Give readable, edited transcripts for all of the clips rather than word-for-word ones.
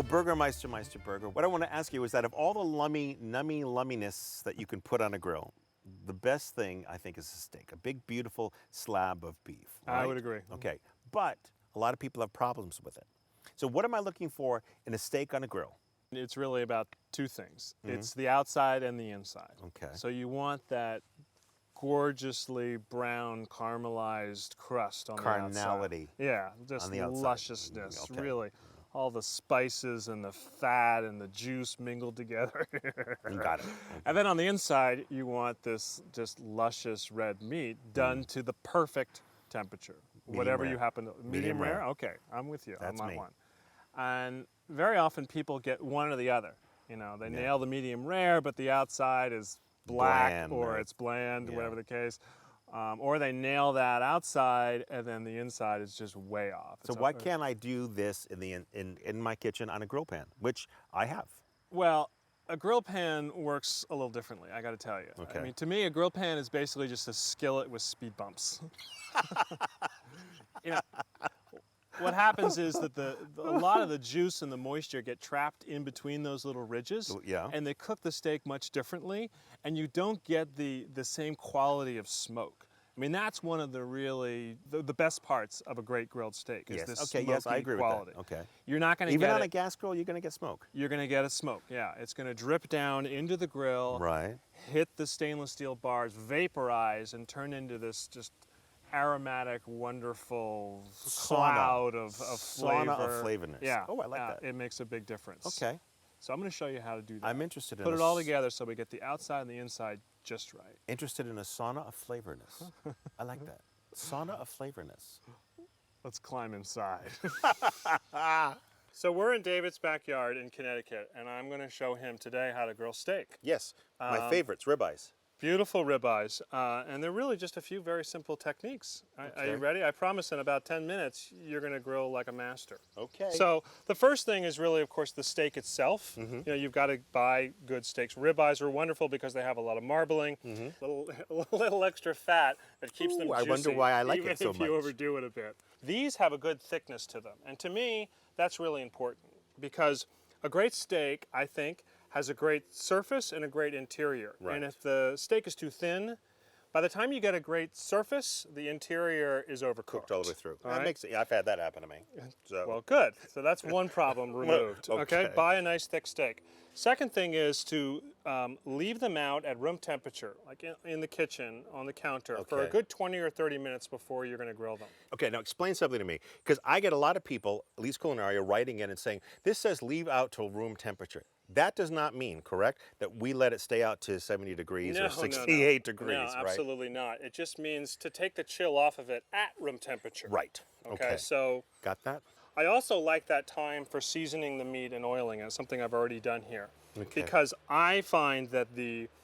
Oh, Burgermeister Burger. What I want to ask you is that of all the numminess that you can put on a grill, the best thing I think is a steak, a big, beautiful slab of beef. Right? I would agree. Okay, but a lot of people have problems with it. So what am I looking for in a steak on a grill? It's really about two things. It's the outside and the inside. Okay. So you want that gorgeously brown caramelized crust on the Carnality. outside. Yeah, just On the outside. lusciousness, Okay. really. All the spices and the fat and the juice mingled together. You got it. And then on the inside, you want this just luscious red meat done to the perfect temperature. Whatever rare. you happen to... Medium rare. Okay, I'm with you That's on that me. one. And very often people get one or the other. You know, they nail the medium rare, but the outside is black Bland, or right? it's bland, Yeah. whatever the case. Or they nail that outside and then the inside is just way off. So why can't I do this in my kitchen on a grill pan, which I have? Well, a grill pan works a little differently, I got to tell you. Okay. I mean, to me, a grill pan is basically just a skillet with speed bumps. You know, what happens is that a lot of the juice and the moisture get trapped in between those little ridges, Yeah. and they cook the steak much differently, and you don't get the same quality of smoke. I mean, that's one of the really, the best parts of a great grilled steak is Yes. this Okay. smoky Yes, I agree quality. with that. Okay. You're not going to Even get on it. a gas grill, you're going to get smoke. You're going to get a smoke, yeah. It's going to drip down into the grill, Right. hit the stainless steel bars, vaporize, and turn into this just aromatic, wonderful cloud of flavor. Sauna of flavorness. Yeah. Oh, I like that. It makes a big difference. Okay. So I'm going to show you how to do that. I'm interested in Put it all together so we get the outside and the inside just right. Interested in a sauna of flavorness. I like that. Sauna of flavorness. Let's climb inside. So we're in David's backyard in Connecticut, and I'm going to show him today how to grill steak. Yes. My favorites, ribeyes. Beautiful ribeyes, and they're really just a few very simple techniques. Are you ready? I promise in about 10 minutes you're going to grill like a master. Okay. So the first thing is really, of course, the steak itself. You know, you've got to buy good steaks. Ribeyes are wonderful because they have a lot of marbling, a little extra fat that keeps them juicy. I wonder why I like even it so if you much. overdo it a bit. These have a good thickness to them, and to me, that's really important because a great steak, I think, has a great surface and a great interior. Right. And if the steak is too thin, by the time you get a great surface, the interior is overcooked. Cooked all the way through. All That right? makes it, I've had that happen to me. So. Well, good. So that's one problem removed. Okay. Okay. Buy a nice thick steak. Second thing is to leave them out at room temperature, like in the kitchen, on the counter, for a Okay. good 20 or 30 minutes before you're going to grill them. Okay, now explain something to me, because I get a lot of people, at least Culinaria, writing in and saying, this says leave out till room temperature. That does not mean, correct, that we let it stay out to 70 degrees or 68 degrees, no, right? absolutely not. It just means to take the chill off of it at room temperature. Right. Okay, so Got that? I also like that time for seasoning the meat and oiling. It's something I've already done here. Okay. Because I find that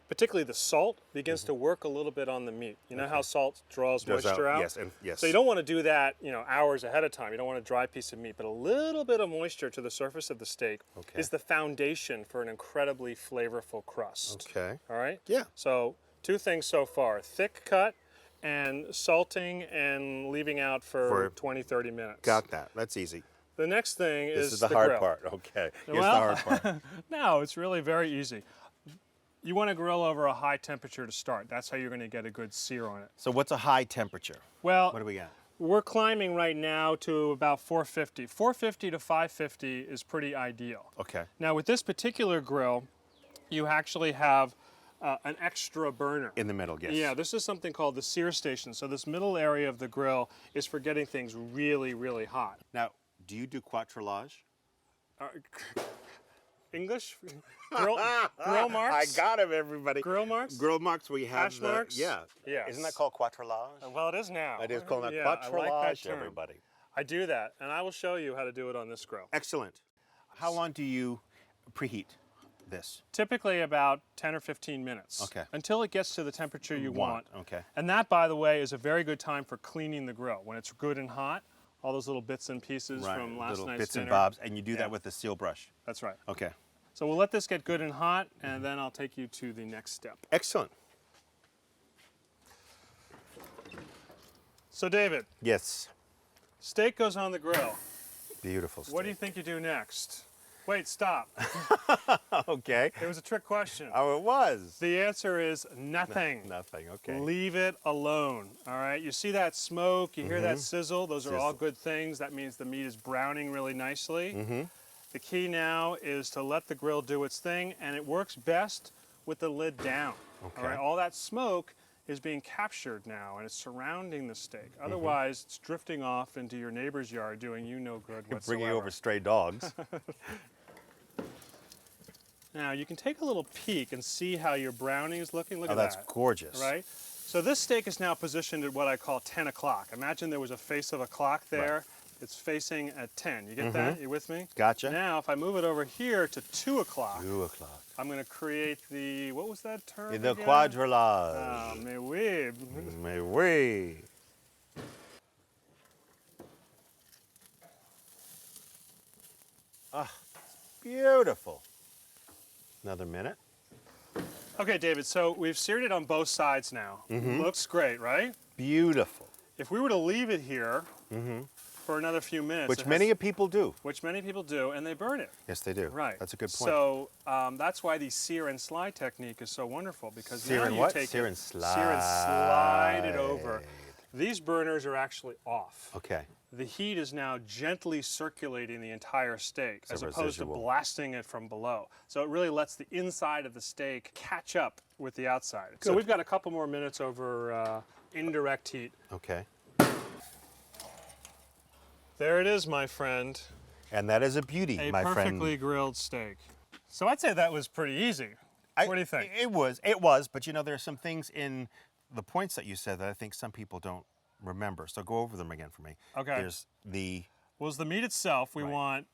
particularly the salt begins to work a little bit on the meat. You know how salt draws moisture out? Yes, and yes. So you don't want to do that, you know, hours ahead of time. You don't want a dry piece of meat, but a little bit of moisture to the surface of the steak is the foundation for an incredibly flavorful crust. Okay. All right? Yeah. So 2 things so far, thick cut and salting and leaving out for 20, 30 minutes. Got that. That's easy. The next thing This is is the grill. hard part. Okay. Here's the hard part. No, it's really very easy. You want to grill over a high temperature to start. That's how you're going to get a good sear on it. So what's a high temperature? Well, What do we got? we're climbing right now to about 450. 450 to 550 is pretty ideal. Okay. Now with this particular grill, you actually have an extra burner. In the middle, yes. Yeah, this is something called the Sear Station. So this middle area of the grill is for getting things really, really hot. Now, do you do quattrelage? English? Grill marks? I got him, everybody. Grill marks? Grill marks, we have Hash marks? Yeah. Yes. Isn't that called quattrelage? Well, it is now. It is called a Yeah, quattrelage, I like that term. everybody. I do that, and I will show you how to do it on this grill. Excellent. How long do you preheat this? Typically about 10 or 15 minutes. Okay. Until it gets to the temperature you want. Okay. And that, by the way, is a very good time for cleaning the grill. When it's good and hot, all those little bits and pieces from last little night's bits dinner. and bobs, and you do that with the seal brush. That's right. Okay. So we'll let this get good and hot, and then I'll take you to the next step. Excellent. So David, Yes. steak goes on the grill. Beautiful steak. What do you think you do next? Wait, stop. Okay. It was a trick question. Oh, it was. The answer is nothing. Nothing, okay. Leave it alone, all right? You see that smoke, you hear that sizzle, those are all Sizzle. good things. That means the meat is browning really nicely. The key now is to let the grill do its thing, and it works best with the lid down. Okay. All right, all that smoke is being captured now, and it's surrounding the steak. Otherwise, it's drifting off into your neighbor's yard doing you no good whatsoever. Bringing over stray dogs. Now, you can take a little peek and see how your browning is looking. Look at That's that. gorgeous. Right? So this steak is now positioned at what I call 10 o'clock. Imagine there was a face of a clock there. Right. It's facing at 10. You get that? You with me? Gotcha. Now, if I move it over here to 2 o'clock, 2 o'clock. I'm going to create the, what was that term The again? quadrillage. Ah, mais oui. Mais oui. Ah, beautiful. Another minute. Okay, David, so we've seared it on both sides now. Looks great, right? Beautiful. If we were to leave it here for another few minutes, Which it has- many people do. which many people do, and they burn it. Yes, they do. Right. That's a good point. So that's why the sear and slide technique is so wonderful, because Sear now and you what? take Sear it, and slide. sear and slide it over. These burners are actually off. Okay. The heat is now gently circulating the entire steak It's a as opposed to residual. blasting it from below. So it really lets the inside of the steak catch up with the outside. So Good. we've got a couple more minutes over indirect heat. Okay. There it is, my friend. And that is a beauty, A my perfectly friend. grilled steak. So I'd say that was pretty easy. What do you think? It was, but you know, there's some things in the points that you said that I think some people don't remember. So go over them again for me. Okay. There's the, Well, as the meat itself, we Right. want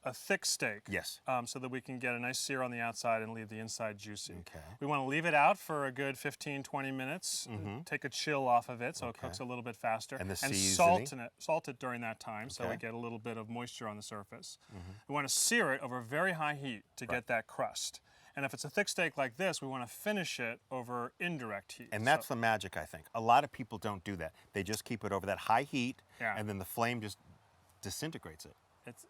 a thick steak. yes. So that we can get a nice sear on the outside and leave the inside juicy. Okay. We want to leave it out for a good 15, 20 minutes, take a chill off of it so it cooks a little bit faster. And the salt it during that time so we Okay. get a little bit of moisture on the surface. We want to sear it over very high heat to get that crust. And if it's a thick steak like this, we want to finish it over indirect heat. And that's the magic, I think. A lot of people don't do that. They just keep it over that high heat, Yeah. and then the flame just disintegrates it. It's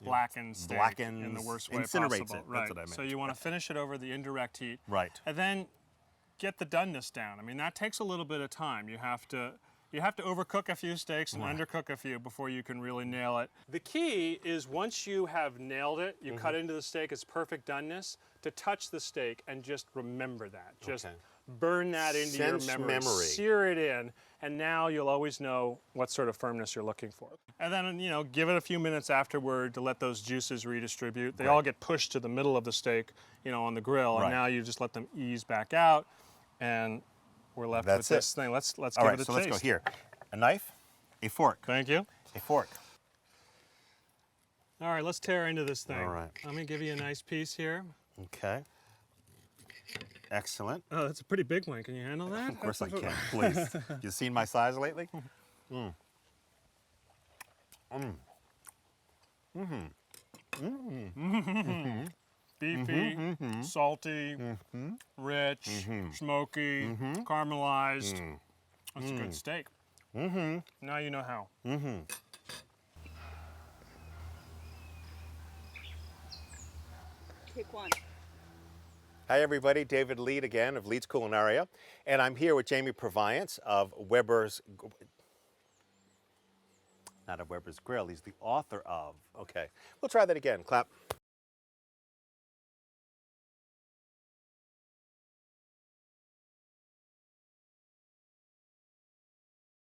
blackened steak in the worst way incinerates possible. it. Right. That's what I meant. So you want to finish it over the indirect heat. Right. And then get the doneness down. I mean, that takes a little bit of time. You have to overcook a few steaks and undercook a few before you can really nail it. The key is once you have nailed it, you cut into the steak, it's perfect doneness, to touch the steak and just remember that. Just Okay. burn that into Sense your memory. Sear it in, and now you'll always know what sort of firmness you're looking for. And then, you know, give it a few minutes afterward to let those juices redistribute. They all get pushed to the middle of the steak, you know, on the grill, and Right. now you just let them ease back out, and we're left with That's it. this thing. Let's All give right, it a so taste. let's go here. A knife, a fork, Thank you. a fork. All right, let's tear into this thing. All right. Let me give you a nice piece here. Okay. Excellent. Oh, that's a pretty big one. Can you handle that? Of course I can, please. You seen my size lately? Beefy, salty, rich, smoky, caramelized. That's a good steak. Now you know how. Take one. Hi everybody, David Leite again of Leite's Culinaria, and I'm here with Jamie Purviance of Weber's, not of Weber's Grill, he's the author of, okay. We'll try that again, clap.